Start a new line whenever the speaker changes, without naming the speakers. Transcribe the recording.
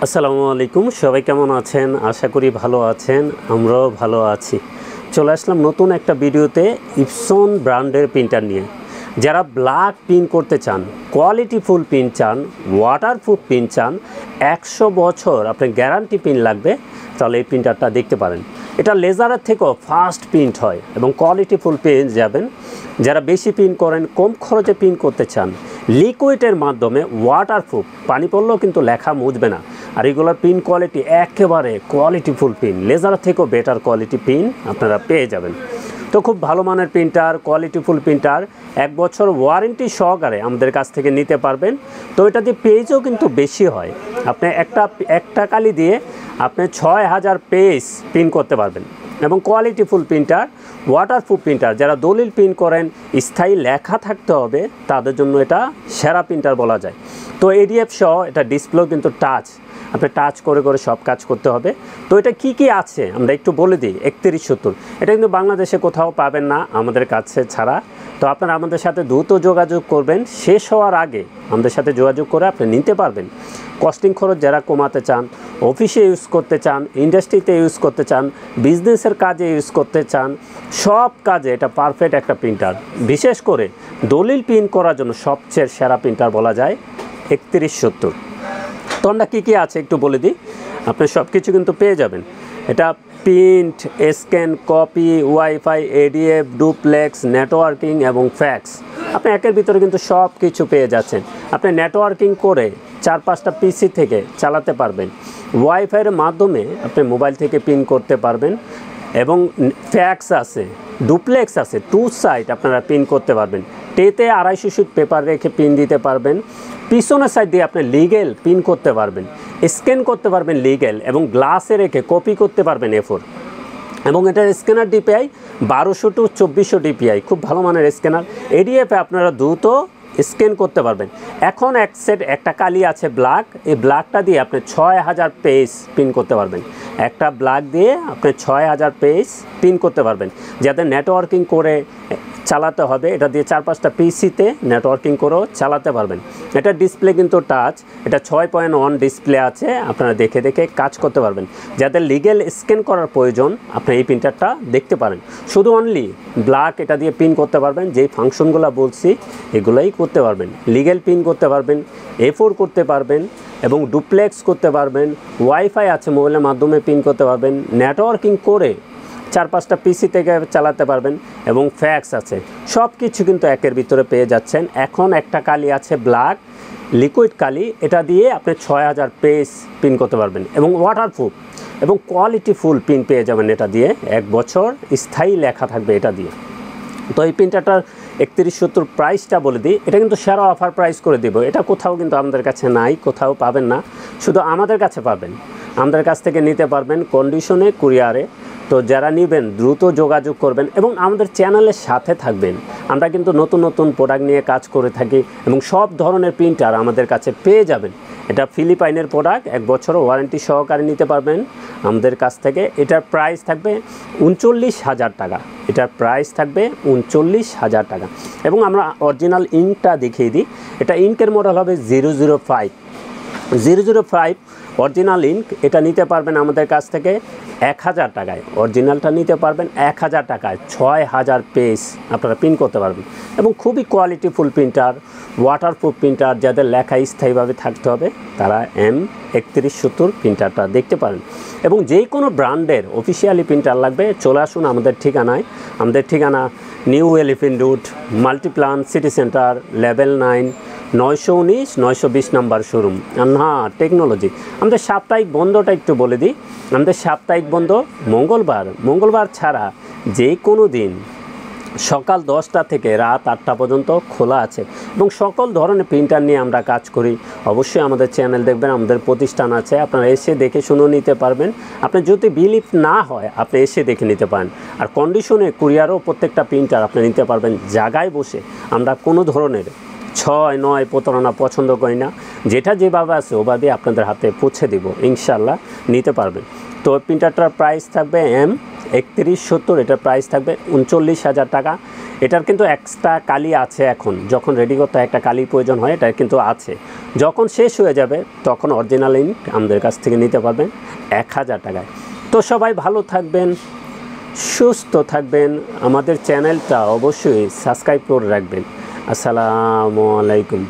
আসসালামু আলাইকুম, সবাই কেমন আছেন? আশা করি ভালো আছেন, আমরাও ভালো আছি। চলে আসলাম নতুন একটা ভিডিওতে ইপসন ব্র্যান্ডের প্রিন্টার নিয়ে। যারা ব্ল্যাক প্রিন্ট করতে চান, কোয়ালিটিফুল প্রিন্ট চান, ওয়াটারপ্রুফ প্রিন্ট চান, 100 বছর আপনার গ্যারান্টি প্রিন্ট লাগবে, তাহলে এই প্রিন্টারটা দেখতে পারেন। এটা লেজারের থেকেও ফাস্ট প্রিন্ট হয় এবং কোয়ালিটিফুল প্রিন্ট যাবেন। যারা বেশি প্রিন্ট করেন, কম খরচে প্রিন্ট করতে চান, লিকুইডের মাধ্যমে ওয়াটারপ্রুফ, পানি পড়লেও কিন্তু লেখা মুছবে না। আর এগুলোর প্রিন্ট কোয়ালিটি একেবারে কোয়ালিটিফুল প্রিন্ট, লেজার থেকেও বেটার কোয়ালিটি প্রিন্ট আপনারা পেয়ে যাবেন। তো খুব ভালো মানের প্রিন্টার, কোয়ালিটিফুল প্রিন্টার, 1 বছর ওয়ারেন্টি সহকারে আমাদের কাছ থেকে নিতে পারবেন। তো এটা দিয়ে পেজও কিন্তু বেশি হয়। আপনি একটা কালি দিয়ে আপনি 6000 পেজ প্রিন্ট করতে পারবেন। এবং কোয়ালিটিফুল প্রিন্টার, ওয়াটারপ্রুফ প্রিন্টার, যারা দলিল প্রিন্ট করেন, স্থায়ী লেখা থাকতে হবে, তাদের জন্য এটা সেরা প্রিন্টার বলা যায়। তো এডিএফ সহ এটা ডিসপ্লেও কিন্তু টাচ, আপনি টাচ করে করে সব কাজ করতে হবে। তো এটা কি আছে আমরা একটু বলে দিই। 3170 এটা কিন্তু বাংলাদেশে কোথাও পাবেন না আমাদের কাছে ছাড়া। তো আপনারা আমাদের সাথে দ্রুত যোগাযোগ করবেন, শেষ হওয়ার আগে আমাদের সাথে যোগাযোগ করে আপনি নিতে পারবেন। কস্টিং খরচ যারা কমাতে চান, অফিসে ইউজ করতে চান, ইন্ডাস্ট্রিতে ইউজ করতে চান, বিজনেসের কাজে ইউজ করতে চান, সব কাজে এটা পারফেক্ট একটা প্রিন্টার। বিশেষ করে দলিল প্রিন্ট করার জন্য সবচেয়ে সেরা প্রিন্টার বলা যায় 3170। তো আমরা কী আছে একটু বলে দিই, আপনি সব কিছু কিন্তু পেয়ে যাবেন। এটা print, scan, copy, wifi, ADF, duplex, networking এবং ফ্যাক্স, আপনি একের ভিতরে কিন্তু সব কিছু পেয়ে যাচ্ছেন। আপনি নেটওয়ার্কিং করে 4-5টা পিসি থেকে চালাতে পারবেন। ওয়াইফাইয়ের মাধ্যমে আপনি মোবাইল থেকে প্রিন্ট করতে পারবেন। এবং ফ্যাক্স আছে, ডুপ্লেক্স আছে, 2 সাইড আপনারা প্রিন্ট করতে পারবেন। টেতে 250 শিট পেপার রেখে প্রিন্ট দিতে পারবেন। পিছনের সাইড দিয়ে আপনি লিগেল প্রিন্ট করতে পারবেন, স্ক্যান করতে পারবেন লিগেল, এবং গ্লাসে রেখে কপি করতে পারবেন A4। এবং এটার স্ক্যানার ডিপিআই 1200 to 2400 ডিপিআই, খুব ভালো মানের স্ক্যানার। এডিএফে আপনারা দ্রুত স্ক্যান করতে পারবেন। এখন একটা কালি আছে ব্ল্যাক, এই ব্ল্যাকটা দিয়ে আপনি 6000 পেজ প্রিন্ট করতে পারবেন। একটা ব্ল্যাক দিয়ে আপনি 6000 পেজ প্রিন্ট করতে পারবেন। যাদের নেটওয়ার্কিং করে চালাতে হবে, এটা দিয়ে 4-5টা পিসিতে নেটওয়ার্কিং করেও চালাতে পারবেন। এটা ডিসপ্লে কিন্তু টাচ, এটা 6.1 ডিসপ্লে আছে, আপনারা দেখে দেখে কাজ করতে পারবেন। যাদের লিগেল স্ক্যান করার প্রয়োজন, আপনি এই প্রিন্টারটা দেখতে পারেন। শুধু অনলি ব্ল্যাক এটা দিয়ে প্রিন্ট করতে পারবেন, যেই ফাংশনগুলো বলছি এগুলোই করতে পারবেন। লিগেল প্রিন্ট করতে পারবেন, A4 করতে পারবেন, এবং ডুপ্লেক্স করতে পারবেন। ওয়াইফাই আছে, মোবাইলের মাধ্যমে প্রিন্ট করতে পারবেন। নেটওয়ার্কিং করে 4-5টা পিসি থেকে চালাতে পারবেন, এবং ফ্যাক্স আছে। সব কিছু কিন্তু একের ভিতরে পেয়ে যাচ্ছেন। এখন একটা কালি আছে ব্ল্যাক, লিকুইড কালি, এটা দিয়ে আপনি 6000 পেজ প্রিন্ট করতে পারবেন, এবং ওয়াটারপ্রুফ এবং কোয়ালিটিফুল প্রিন্ট পেয়ে যাবেন। এটা দিয়ে 1 বছর স্থায়ী লেখা থাকবে এটা দিয়ে। তো এই প্রিন্টারটার 3170 প্রাইসটা বলে দিই। এটা কিন্তু সেরা অফার প্রাইস করে দেব। এটা কোথাও কিন্তু আমাদের কাছে নাই, কোথাও পাবেন না, শুধু আমাদের কাছে পাবেন। আমাদের কাছ থেকে নিতে পারবেন কন্ডিশনে, কুরিয়ারে। তো যারা নেবেন দ্রুত যোগাযোগ করবেন এবং আমাদের চ্যানেলের সাথে থাকবেন। আমরা কিন্তু নতুন নতুন প্রোডাক্ট নিয়ে কাজ করে থাকি, এবং সব ধরনের প্রিন্টার আমাদের কাছে পেয়ে যাবেন। এটা ফিলিপাইনের প্রোডাক্ট, 1 বছর ওয়ারেন্টি সহকারে নিতে পারবেন আমাদের কাছ থেকে। এটার প্রাইস থাকবে 39,000 টাকা। এটার প্রাইস থাকবে 39,000 টাকা। এবং আমরা অরিজিনাল ইঙ্কটা দেখিয়ে দিই। এটা ইঙ্কের মডেল হবে 005 অরিজিনাল ইঙ্ক। এটা নিতে পারবেন আমাদের কাছ থেকে 1000 টাকায়। অরিজিনালটা নিতে পারবেন 1000 টাকায়। 6000 পেজ আপনারা প্রিন্ট করতে পারবেন, এবং খুবই কোয়ালিটিফুল প্রিন্টার, ওয়াটারপ্রুফ প্রিন্টার। যাদের লেখা স্থায়ীভাবে থাকতে হবে, তারা M3170 প্রিন্টারটা দেখতে পারেন। এবং যে কোনো ব্র্যান্ডের অফিসিয়ালি প্রিন্টার লাগবে, চলে আসুন আমাদের ঠিকানায়। আমাদের ঠিকানা new elephant road, Multiplan city centre, level 9, 919-920 number showroom, আনহা টেকনোলজি। আমাদের সাপ্তাহিক বন্ধটা একটু বলে দিই। আমাদের সাপ্তাহিক বন্ধ মঙ্গলবার ছাড়া যে কোনো দিন সকাল 10টা থেকে রাত 8টা পর্যন্ত খোলা আছে, এবং সকল ধরনের প্রিন্টার নিয়ে আমরা কাজ করি। অবশ্যই আমাদের চ্যানেল দেখবেন, আমাদের প্রতিষ্ঠান আছে, আপনারা এসে দেখে শুনে নিতে পারবেন। আপনি যদি বিলিভ না হয়, আপনি এসে দেখে নিতে পারেন। আর কন্ডিশনে কুরিয়ারও প্রত্যেকটা প্রিন্টার আপনি নিতে পারবেন জায়গায় বসে। আমরা কোনো ধরনের 6-9 প্রতারণা পছন্দ করি না। যেটা যেভাবে আছে ওভাবে আপনাদের হাতে পৌঁছে দেব, ইনশাল্লাহ নিতে পারবেন। তো প্রিন্টারটার প্রাইস থাকবে 3170, এটার প্রাইস থাকবে 39,000 টাকা। এটার কিন্তু এক্সট্রা কালি আছে, এখন যখন রেডি করতে একটা কালির প্রয়োজন হয় এটা কিন্তু আছে। যখন শেষ হয়ে যাবে তখন অরিজিনাল ইঙ্ক আমাদের কাছ থেকে নিতে পারবেন 1000 টাকায়। তো সবাই ভালো থাকবেন, সুস্থ থাকবেন, আমাদের চ্যানেলটা অবশ্যই সাবস্ক্রাইব করে রাখবেন। আসসালামু আলাইকুম।